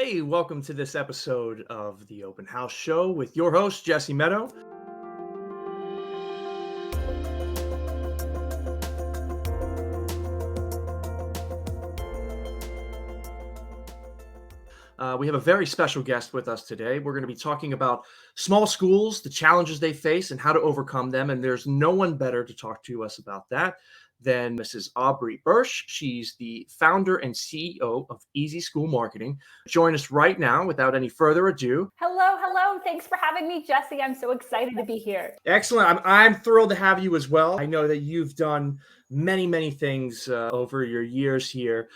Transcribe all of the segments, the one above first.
Hey, welcome to this episode of the Open House Show with your host, Jesse Meadow. We have a very special guest with us today. We're going to be talking about small schools, the challenges they face, and how to overcome them. And there's no one better to talk to us about that than Mrs. Aubrey Bursch. She's the founder and CEO of Easy School Marketing. Join us right now without any further ado. Hello. Thanks for having me, Jesse. I'm so excited to be here. Excellent. I'm thrilled to have you as well. I know that you've done many things over your years here,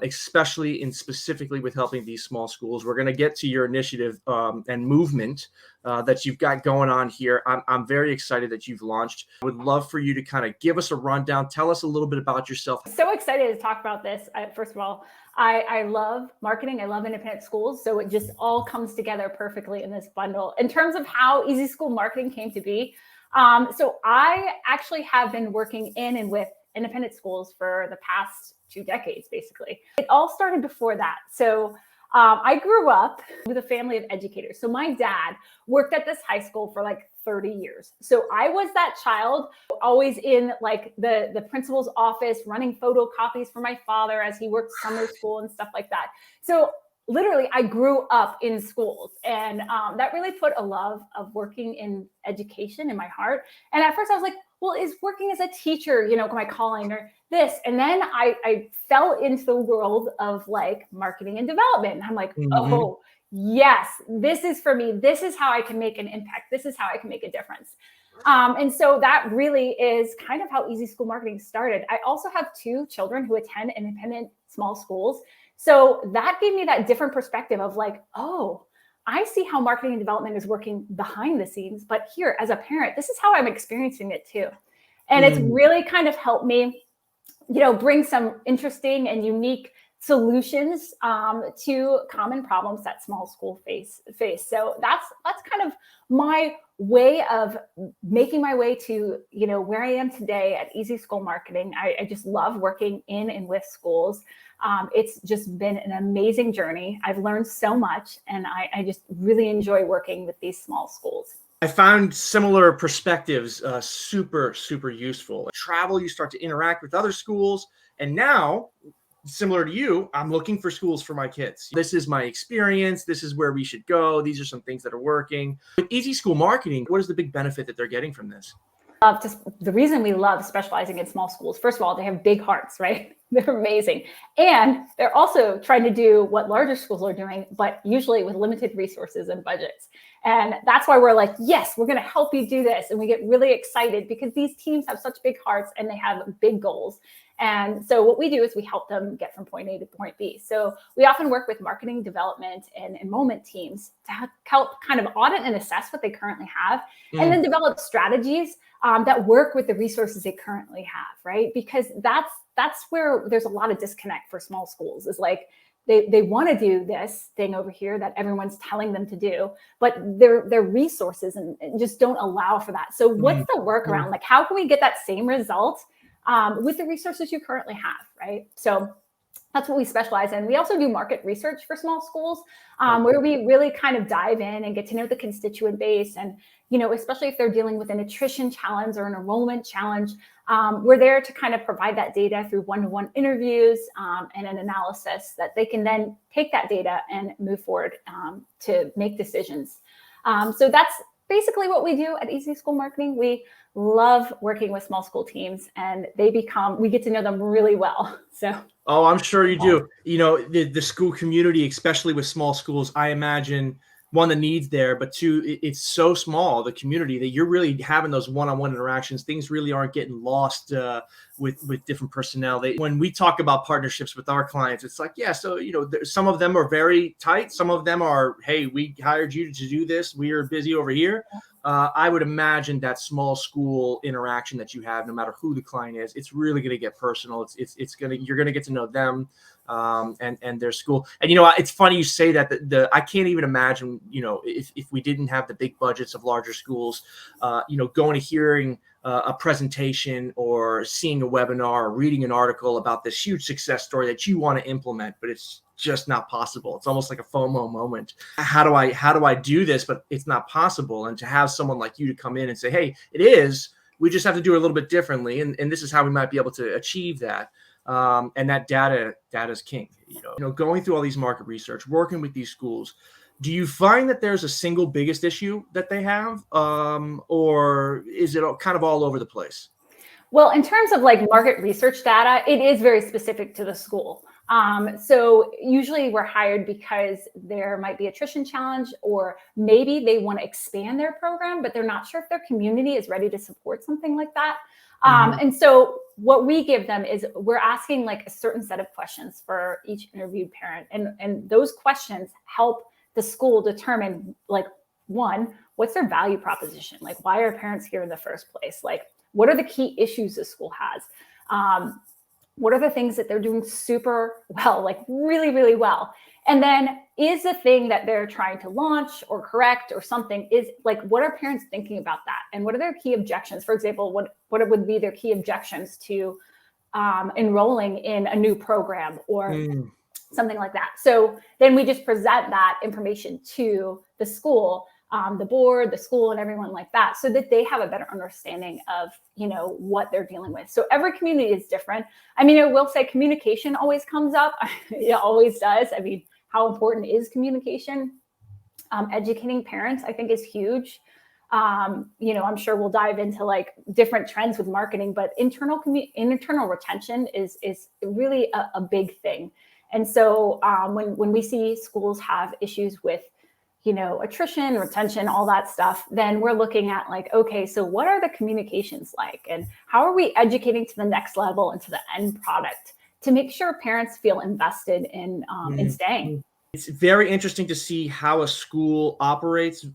especially and specifically with helping these small schools. We're going to get to your initiative and movement that you've got going on here. I'm very excited that you've launched. I would love for you to kind of give us a rundown. Tell us a little bit about yourself. So excited to talk about this. First of all, I love marketing. I love independent schools. So it just all comes together perfectly in this bundle. In terms of how Easy School Marketing came to be, so I actually have been working in and with independent schools for the past 2 decades, basically. It all started before that. So I grew up with a family of educators. So my dad worked at this high school for like 30 years. So I was that child always in like the principal's office, running photocopies for my father as he worked summer school and stuff like that. So literally, I grew up in schools, and that really put a love of working in education in my heart. And at first I was like, well, is working as a teacher, my calling or this? And then I fell into the world of like marketing and development. And I'm like, oh, yes, this is for me. This is how I can make an impact. This is how I can make a difference. And so that really is kind of how Easy School Marketing started. I also have 2 children who attend independent small schools. So that gave me that different perspective of like, oh, I see how marketing and development is working behind the scenes, but here as a parent, this is how I'm experiencing it too. And it's really kind of helped me, bring some interesting and unique solutions to common problems that small schools face. So that's kind of my way of making my way to, where I am today at Easy School Marketing. I just love working in and with schools. It's just been an amazing journey. I've learned so much, and I just really enjoy working with these small schools. I found similar perspectives super useful. Travel, you start to interact with other schools, and now, similar to you, I'm looking for schools for my kids. This is my experience. This is where we should go. These are some things that are working. With Easy School Marketing, what is the big benefit that they're getting from this? Just the reason we love specializing in small schools, first of all, they have big hearts, right? They're amazing. And they're also trying to do what larger schools are doing, but usually with limited resources and budgets. And that's why we're like, yes, we're going to help you do this. And we get really excited because these teams have such big hearts and they have big goals. And so what we do is we help them get from point A to point B. So we often work with marketing, development, and enrollment teams to help kind of audit and assess what they currently have, and then develop strategies that work with the resources they currently have, right? Because that's where there's a lot of disconnect for small schools, is like they want to do this thing over here that everyone's telling them to do, but their resources and just don't allow for that. So what's the workaround? Like, how can we get that same result with the resources you currently have, right? So that's what we specialize in. We also do market research for small schools, where we really kind of dive in and get to know the constituent base. And, especially if they're dealing with an attrition challenge or an enrollment challenge, we're there to kind of provide that data through one-to-one interviews and an analysis that they can then take that data and move forward to make decisions. So that's basically what we do at Easy School Marketing. We love working with small school teams, and we get to know them really well. So. Oh, I'm sure you do. The school community, especially with small schools, I imagine, one, the needs there, but 2, it's so small, the community, that you're really having those one-on-one interactions. Things really aren't getting lost with different personnel. When we talk about partnerships with our clients, it's like, yeah, so, some of them are very tight. Some of them are, hey, we hired you to do this. We are busy over here. I would imagine that small school interaction that you have, no matter who the client is, it's really going to get personal. You're going to get to know them. and their school. And, it's funny you say that. I can't even imagine, if we didn't have the big budgets of larger schools, going to hearing a presentation or seeing a webinar or reading an article about this huge success story that you want to implement, but it's just not possible. It's almost like a FOMO moment. How do I do this? But it's not possible. And to have someone like you to come in and say, hey, it is, we just have to do it a little bit differently. And this is how we might be able to achieve that. And that data is king. Going through all these market research, working with these schools, do you find that there's a single biggest issue that they have, or is it kind of all over the place? Well, in terms of like market research data, it is very specific to the school. So usually we're hired because there might be attrition challenge, or maybe they want to expand their program, but they're not sure if their community is ready to support something like that. And so what we give them is we're asking like a certain set of questions for each interviewed parent. And those questions help the school determine, like, one, what's their value proposition? Like, why are parents here in the first place? Like, what are the key issues the school has? What are the things that they're doing super well, like really, really well? And then is the thing that they're trying to launch or correct or something, is like, what are parents thinking about that? And what are their key objections? For example, what would be their key objections to enrolling in a new program or something like that? So then we just present that information to the school, the board, the school, and everyone like that, so that they have a better understanding of, what they're dealing with. So every community is different. I mean, I will say communication always comes up. It always does. I mean, how important is communication? Educating parents, I think, is huge. I'm sure we'll dive into like different trends with marketing, but internal retention is really a big thing. And so when we see schools have issues with, attrition, retention, all that stuff, then we're looking at like, okay, so what are the communications like? And how are we educating to the next level and to the end product to make sure parents feel invested in staying? It's very interesting to see how a school operates,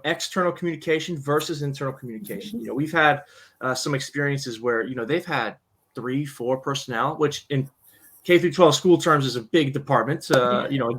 external communication versus internal communication. We've had some experiences where, they've had 3-4 personnel, which in K through 12 school terms is a big department,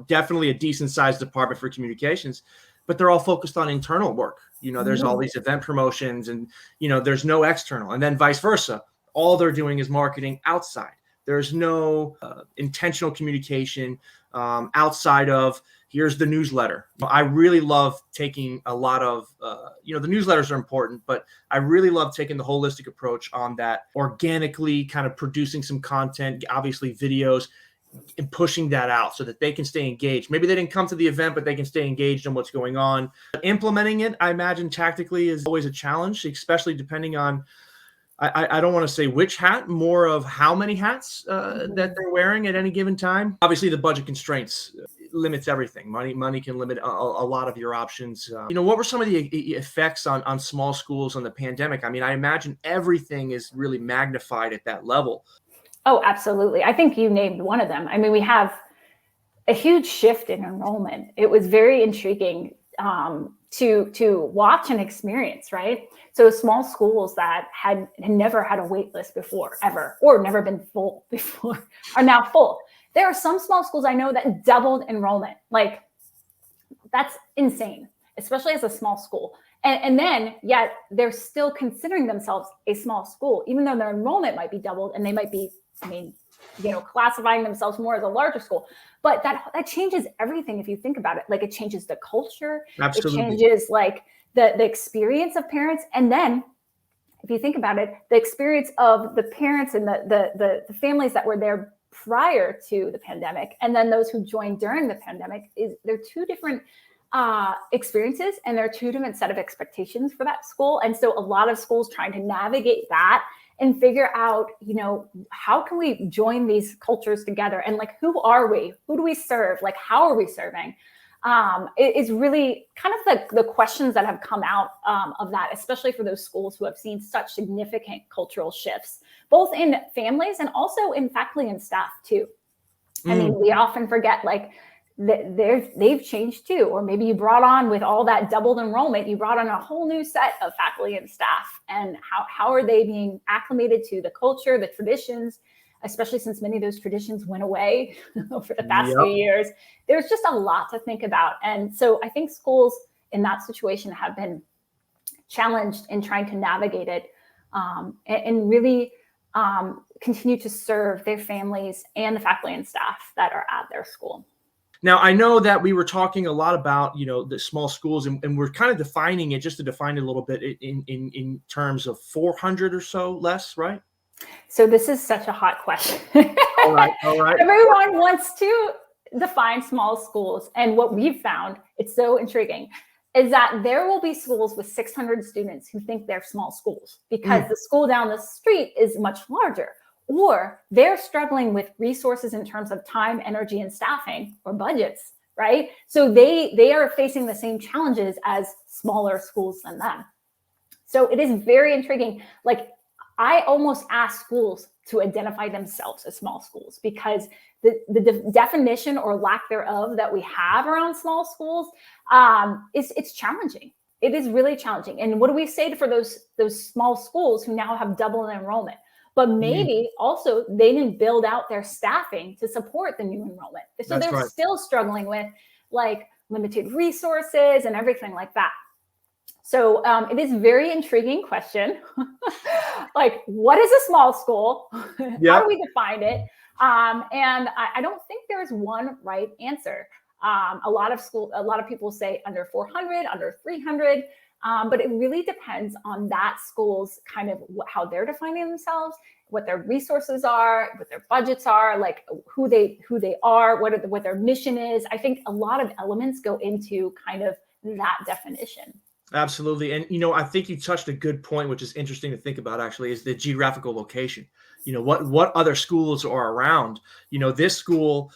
definitely a decent sized department for communications, but they're all focused on internal work. There's all these event promotions and, there's no external, and then vice versa. All they're doing is marketing outside. There's no intentional communication outside of, here's the newsletter. I really love taking a lot of, the newsletters are important, but I really love taking the holistic approach on that, organically kind of producing some content, obviously videos, and pushing that out so that they can stay engaged. Maybe they didn't come to the event, but they can stay engaged in what's going on. But implementing it, I imagine tactically, is always a challenge, especially depending on, I don't want to say which hat, more of how many hats that they're wearing at any given time. Obviously, the budget constraints limits everything. Money can limit a lot of your options. What were some of the effects on small schools on the pandemic? I mean, I imagine everything is really magnified at that level. Oh, absolutely. I think you named one of them. I mean, we have a huge shift in enrollment. It was very intriguing to watch and experience, right? So small schools that had never had a wait list before, ever, or never been full before, are now full. There are some small schools I know that doubled enrollment. Like, that's insane, especially as a small school. And then yet they're still considering themselves a small school, even though their enrollment might be doubled and they might be, classifying themselves more as a larger school. But that changes everything if you think about it. Like, it changes the culture. Absolutely. It changes like the experience of parents. And then if you think about it, the experience of the parents and the families that were there prior to the pandemic, and then those who joined during the pandemic, they're two different experiences, and there are two different set of expectations for that school. And so a lot of schools trying to navigate that and figure out, how can we join these cultures together? And like, who are we? Who do we serve? Like, how are we serving? It is really kind of the questions that have come out of that, especially for those schools who have seen such significant cultural shifts, both in families and also in faculty and staff too. I mean, we often forget, like, they've changed too. Or maybe you brought on, with all that doubled enrollment, you brought on a whole new set of faculty and staff, and how are they being acclimated to the culture, the traditions, especially since many of those traditions went away over the past few years. There's just a lot to think about. And so I think schools in that situation have been challenged in trying to navigate it and really continue to serve their families and the faculty and staff that are at their school. Now, I know that we were talking a lot about, the small schools, and we're kind of defining it, just to define it a little bit, in terms of 400 or so less, right? So this is such a hot question. All right. Everyone wants to define small schools. And what we've found, it's so intriguing, is that there will be schools with 600 students who think they're small schools because the school down the street is much larger, or they're struggling with resources in terms of time, energy, and staffing or budgets, right? So they are facing the same challenges as smaller schools than them. So it is very intriguing. Like, I almost ask schools to identify themselves as small schools because the definition or lack thereof that we have around small schools it's challenging. It is really challenging. And what do we say for those small schools who now have double enrollment? But maybe also they didn't build out their staffing to support the new enrollment. So they're still struggling with like limited resources and everything like that. So it is a very intriguing question. Like, what is a small school? How do we define it? And I don't think there's one right answer. A lot of people say under 400, under 300. But it really depends on that school's kind of how they're defining themselves, what their resources are, what their budgets are, like who they are, what their mission is. I think a lot of elements go into kind of that definition. Absolutely. And, I think you touched a good point, which is interesting to think about, actually, is the geographical location. What other schools are around? This school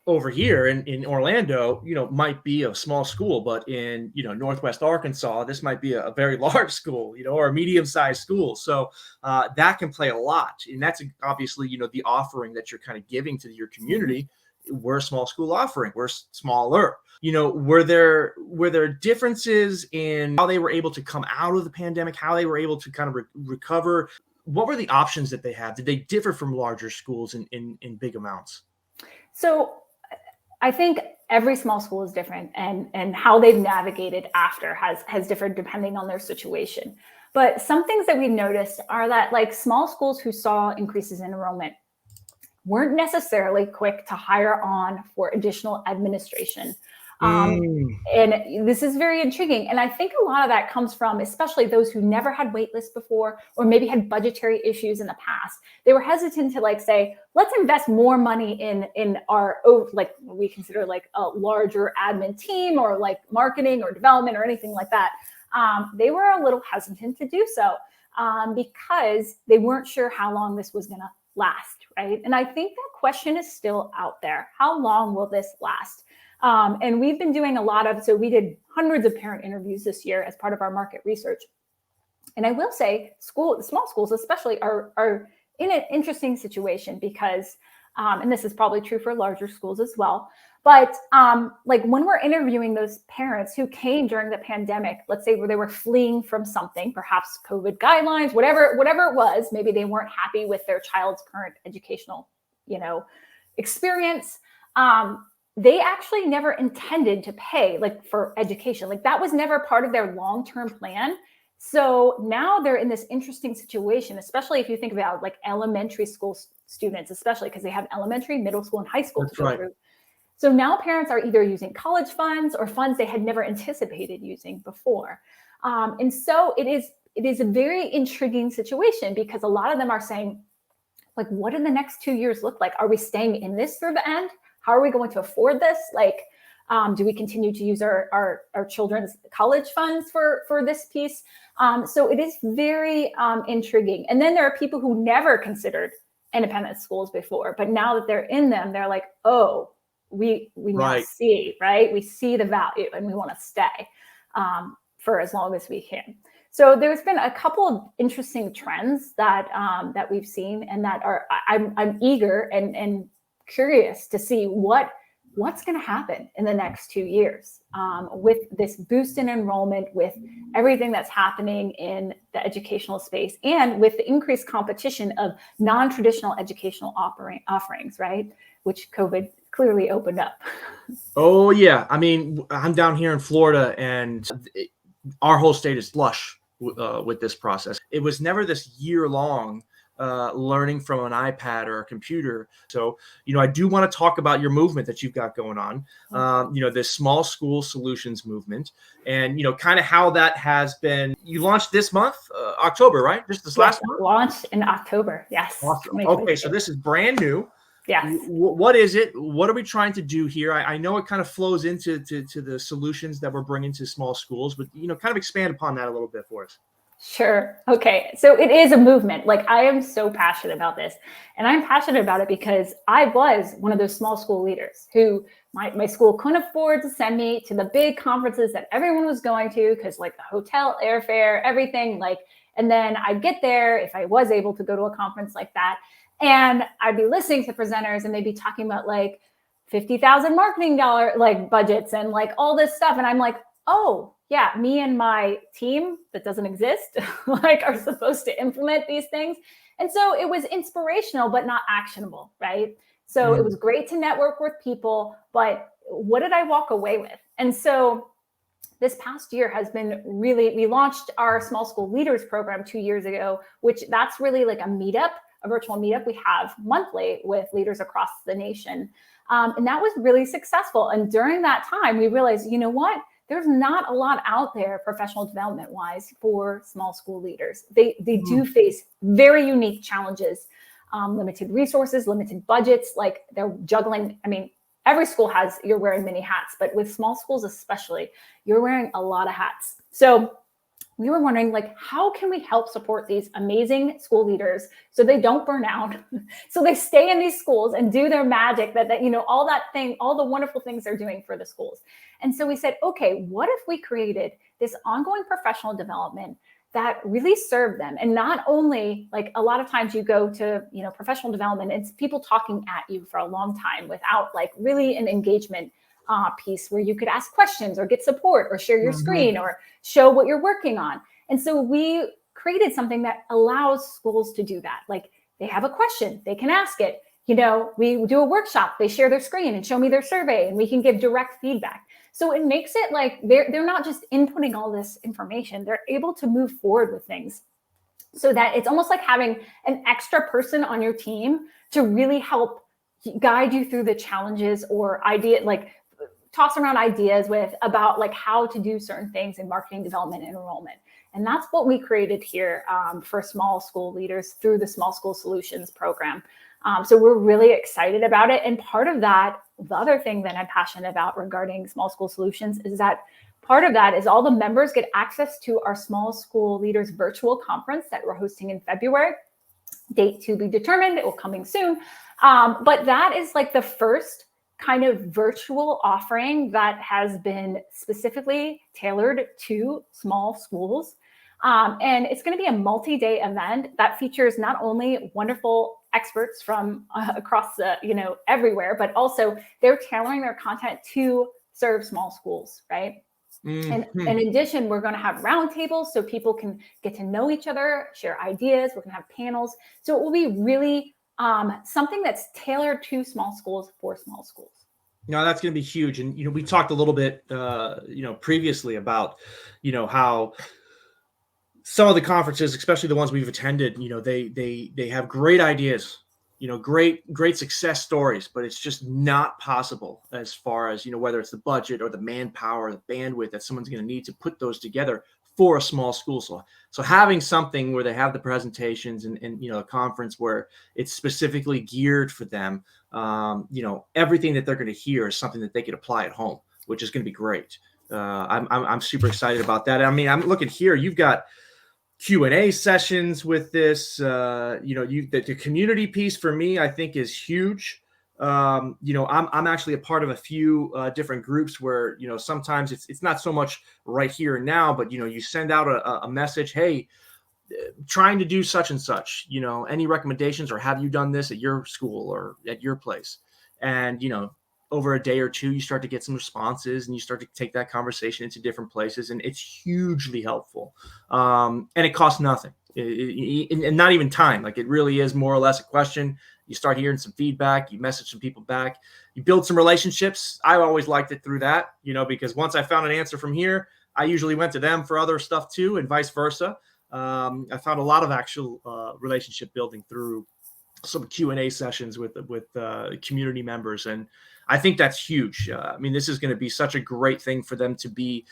over here in Orlando, might be a small school, but in, Northwest Arkansas, this might be a very large school, or a medium-sized school. So that can play a lot. And that's obviously, the offering that you're kind of giving to your community. We're a small school offering. We're smaller. Were there differences in how they were able to come out of the pandemic, how they were able to kind of recover? What were the options that they had? Did they differ from larger schools in big amounts? So I think every small school is different, and how they've navigated after has differed depending on their situation. But some things that we've noticed are that, like, small schools who saw increases in enrollment weren't necessarily quick to hire on for additional administration. And this is very intriguing. And I think a lot of that comes from, especially those who never had wait lists before, or maybe had budgetary issues in the past. They were hesitant to say, let's invest more money in our, like, we consider like a larger admin team or like marketing or development or anything like that. They were a little hesitant to do so because they weren't sure how long this was going to last, right? And I think that question is still out there. How long will this last? And we've been doing so we did hundreds of parent interviews this year as part of our market research. And I will say small schools especially are in an interesting situation because, and this is probably true for larger schools as well, but like when we're interviewing those parents who came during the pandemic, let's say where they were fleeing from something, perhaps COVID guidelines, whatever it was, maybe they weren't happy with their child's current educational, experience. They actually never intended to pay for education. That was never part of their long-term plan. So now they're in this interesting situation, especially if you think about elementary school students, especially because they have elementary, middle school, and high school to go through. So now parents are either using college funds or funds they had never anticipated using before. And so it is a very intriguing situation because a lot of them are saying, what do the next 2 years look like? Are we staying in this through the end? How are we going to afford this? Do we continue to use our children's college funds for this piece? So it is very intriguing. And then there are people who never considered independent schools before, but now that they're in them, they're like, oh, we now see, right? We see the value and we want to stay for as long as we can. So there's been a couple of interesting trends that we've seen, and that I'm eager and curious to see what what's going to happen in the next 2 years with this boost in enrollment, with everything that's happening in the educational space, and with the increased competition of non-traditional educational offerings, right? Which COVID clearly opened up. Oh yeah, I mean, I'm down here in Florida, and our whole state is flush with this process. It was never this year-long learning from an iPad or a computer. So, I do want to talk about your movement that you've got going on, this small school solutions movement, and, kind of how that has been. You launched this month, October, right? Just this last month? Launched in October. Yes. Awesome. Okay, so this is brand new. Yes. What is it? What are we trying to do here? I know it kind of flows into to the solutions that we're bringing to small schools, but kind of expand upon that a little bit for us. Sure. Okay. So it is a movement. Like, I am so passionate about this, and I'm passionate about it because I was one of those small school leaders who my school couldn't afford to send me to the big conferences that everyone was going to, because like the hotel, airfare, everything, and then I'd get there if I was able to go to a conference like that. And I'd be listening to presenters, and they'd be talking about like $50,000 marketing budgets and like all this stuff. And I'm like, oh yeah, me and my team that doesn't exist are supposed to implement these things. And so it was inspirational, but not actionable, right? So it was great to network with people, but what did I walk away with? And so this past year has been we launched our small school leaders program 2 years ago, which that's really like a virtual meetup we have monthly with leaders across the nation. And that was really successful. And during that time, we realized, you know what? There's not a lot out there professional development wise for small school leaders. They do face very unique challenges, limited resources, limited budgets, like they're juggling. I mean, every school you're wearing many hats, but with small schools especially, you're wearing a lot of hats. So we were wondering, how can we help support these amazing school leaders so they don't burn out, so they stay in these schools and do their magic, all the wonderful things they're doing for the schools. And so we said, okay, what if we created this ongoing professional development that really served them? And not only, a lot of times you go to, professional development, it's people talking at you for a long time without really an engagement piece where you could ask questions or get support or share your screen or show what you're working on. And so we created something that allows schools to do that. They have a question, they can ask it. We do a workshop, they share their screen and show me their survey, and we can give direct feedback. So it makes it they're not just inputting all this information, they're able to move forward with things, so that it's almost like having an extra person on your team to really help guide you through the challenges or toss around ideas about how to do certain things in marketing development and enrollment. And that's what we created here for small school leaders through the Small School Solutions program. So we're really excited about it. And part of that, the other thing that I'm passionate about regarding Small School Solutions is that part of that is all the members get access to our Small School Leaders virtual conference that we're hosting in February. Date to be determined, it will coming soon. But that is the first kind of virtual offering that has been specifically tailored to small schools. And it's going to be a multi-day event that features not only wonderful experts from across everywhere, but also they're tailoring their content to serve small schools, right? And in addition, we're going to have roundtables so people can get to know each other, share ideas. We're going to have panels. So it will be really something that's tailored to small schools for small schools. No, that's going to be huge. And, we talked a little bit, previously about, how some of the conferences, especially the ones we've attended, they have great ideas, great success stories, but it's just not possible as far as, whether it's the budget or the manpower, the bandwidth that someone's going to need to put those together for a small school. So having something where they have the presentations and a conference where it's specifically geared for them, everything that they're going to hear is something that they could apply at home, which is going to be great. I'm super excited about that. I mean, I'm looking here, you've got Q&A sessions with this, the community piece for me, I think is huge. I'm actually a part of a few different groups where, sometimes it's not so much right here and now, but, you send out a message, hey, trying to do such and such, any recommendations, or have you done this at your school or at your place? And, over a day or two, you start to get some responses and you start to take that conversation into different places. And it's hugely helpful. And it costs nothing. And not even time. Like, it really is more or less a question. You start hearing some feedback, you message some people back, you build some relationships. I always liked it through that, because once I found an answer from here, I usually went to them for other stuff too, and vice versa. I found a lot of actual relationship building through some Q&A sessions with community members. And I think that's huge. This is going to be such a great thing for them to be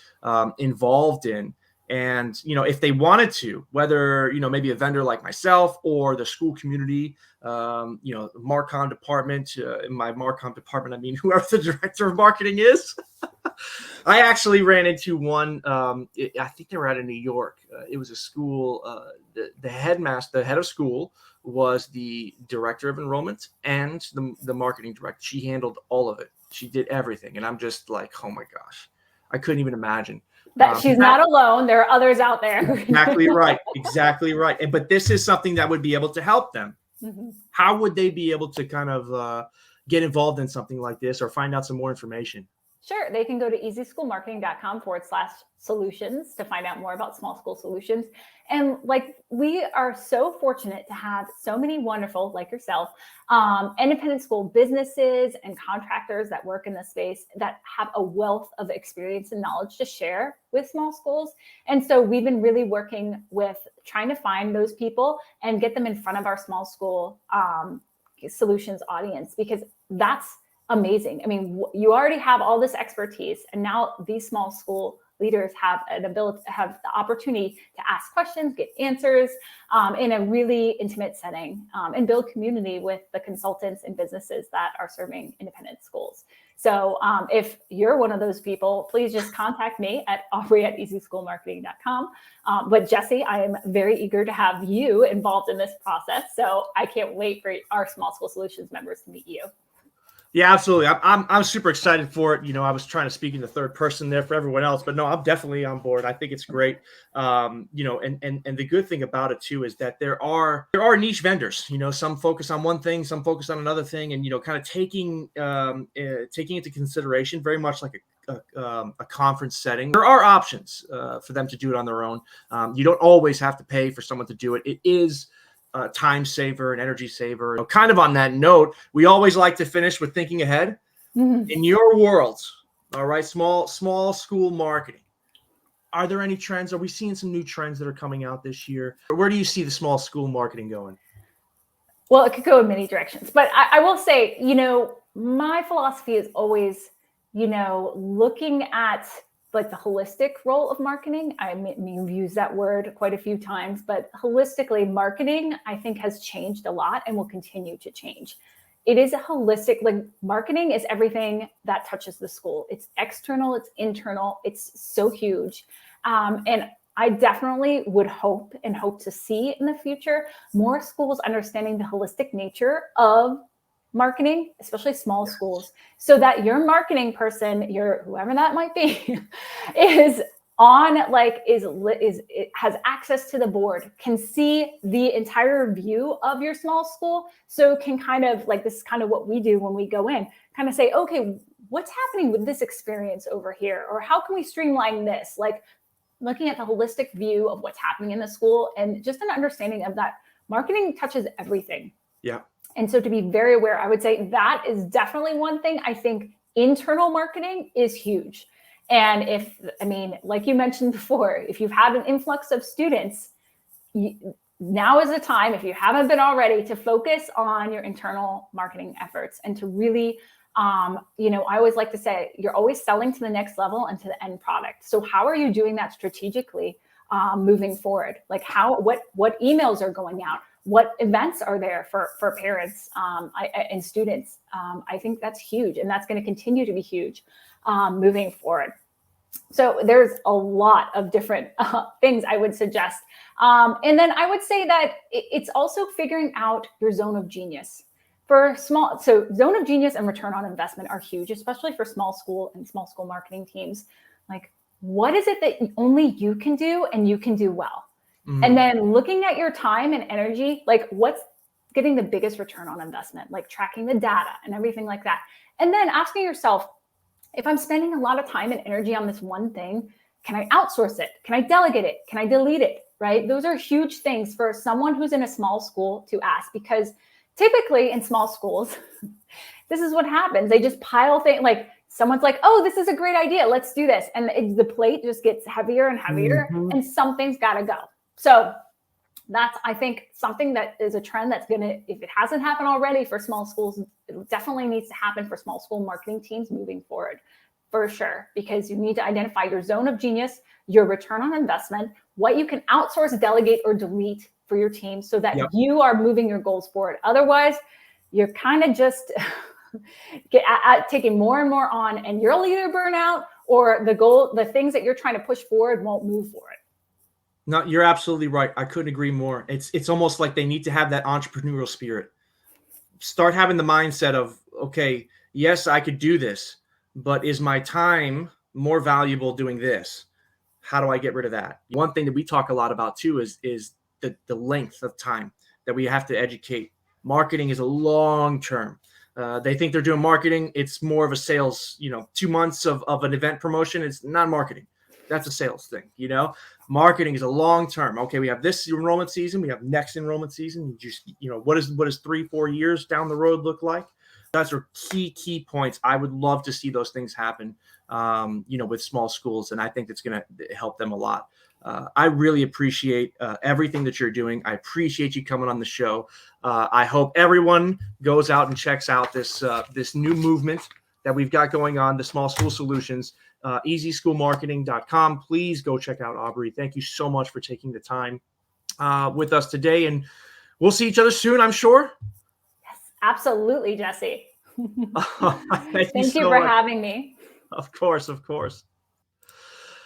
involved in. And, if they wanted to, whether, maybe a vendor like myself or the school community, the Marcom department, in my Marcom department, whoever the director of marketing is. I actually ran into one. I think they were out of New York. It was a school. The headmaster, the head of school, was the director of enrollment and the marketing director. She handled all of it. She did everything. And I'm just like, oh my gosh, I couldn't even imagine. That she's not alone. There are others out there. Exactly right. Exactly right. But this is something that would be able to help them. Mm-hmm. How would they be able to kind of get involved in something like this or find out some more information? Sure. They can go to easyschoolmarketing.com/solutions to find out more about small school solutions. And we are so fortunate to have so many wonderful, like yourself, independent school businesses and contractors that work in the space that have a wealth of experience and knowledge to share with small schools. And so we've been really working with trying to find those people and get them in front of our small school solutions audience, because that's amazing. You already have all this expertise, and now these small school leaders have the opportunity to ask questions, get answers in a really intimate setting, and build community with the consultants and businesses that are serving independent schools. So if you're one of those people, please just contact me at Aubrey@easyschoolmarketing.com. But Jesse, I am very eager to have you involved in this process. So I can't wait for our Small School Solutions members to meet you. Yeah, absolutely. I'm super excited for it. I was trying to speak in the third person there for everyone else, but no, I'm definitely on board. I think it's great. And the good thing about it too is that there are niche vendors. Some focus on one thing, some focus on another thing, and kind of taking into consideration, very much like a conference setting. There are options for them to do it on their own. You don't always have to pay for someone to do it. It is time saver and energy saver. Kind of on that note, we always like to finish with thinking ahead. Mm-hmm. In your world, all right, small school marketing, are there any trends? Are we seeing some new trends that are coming out this year? Where do you see the small school marketing going? Well, it could go in many directions, but I will say, my philosophy is always, looking at the holistic role of marketing. You've used that word quite a few times, but holistically, marketing, I think, has changed a lot and will continue to change. It is a holistic, marketing is everything that touches the school. It's external, it's internal, it's so huge. And I definitely would hope to see in the future more schools understanding the holistic nature of marketing, especially small schools, so that your marketing person, whoever that might be, is on has access to the board, can see the entire view of your small school, so can kind of this is kind of what we do when we go in, kind of say, okay, what's happening with this experience over here, or how can we streamline this? Looking at the holistic view of what's happening in the school, and just an understanding of that marketing touches everything. Yeah. And so to be very aware, I would say that is definitely one thing. I think internal marketing is huge. And like you mentioned before, if you've had an influx of students, now is the time, if you haven't been already, to focus on your internal marketing efforts and to really, I always like to say, you're always selling to the next level and to the end product. So how are you doing that strategically moving forward? What emails are going out? What events are there for parents and students? I think that's huge, and that's going to continue to be huge moving forward. So there's a lot of different things I would suggest. And then I would say that it's also figuring out your zone of genius. So zone of genius and return on investment are huge, especially for small school and small school marketing teams. What is it that only you can do and you can do well? Mm-hmm. And then looking at your time and energy, what's getting the biggest return on investment, like tracking the data and everything like that. And then asking yourself, if I'm spending a lot of time and energy on this one thing, can I outsource it? Can I delegate it? Can I delete it? Right? Those are huge things for someone who's in a small school to ask, because typically in small schools, this is what happens. They just pile things, like someone's like, oh, this is a great idea. Let's do this. And the plate just gets heavier and heavier, and something's got to go. So that's, I think, something that is a trend that's going to, if it hasn't happened already for small schools, it definitely needs to happen for small school marketing teams moving forward, for sure, because you need to identify your zone of genius, your return on investment, what you can outsource, delegate, or delete for your team so that you are moving your goals forward. Otherwise, you're kind of just taking more and more on, and you'll either burn out or the things that you're trying to push forward won't move forward. No, you're absolutely right. I couldn't agree more. It's almost like they need to have that entrepreneurial spirit. Start having the mindset of, okay, yes, I could do this, but is my time more valuable doing this? How do I get rid of that? One thing that we talk a lot about too is the length of time that we have to educate. Marketing is a long term. They think they're doing marketing. It's more of a sales, 2 months of an event promotion. It's not marketing. That's a sales thing, Marketing is a long term. Okay, we have this enrollment season. We have next enrollment season. What does 3-4 years down the road look like? Those are key points. I would love to see those things happen, with small schools, and I think it's going to help them a lot. I really appreciate everything that you're doing. I appreciate you coming on the show. I hope everyone goes out and checks out this new movement that we've got going on, the Small School Solutions. EasySchoolMarketing.com. Please go check out Aubrey. Thank you so much for taking the time with us today, and we'll see each other soon, I'm sure. Yes, absolutely, Jesse. Thank you for having me. Of course.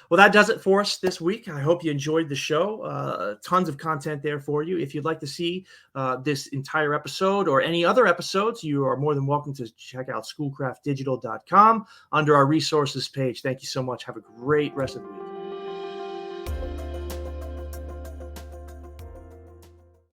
Well, that does it for us this week. I hope you enjoyed the show. Tons of content there for you. If you'd like to see this entire episode or any other episodes, you are more than welcome to check out schoolcraftdigital.com under our resources page. Thank you so much. Have a great rest of the week.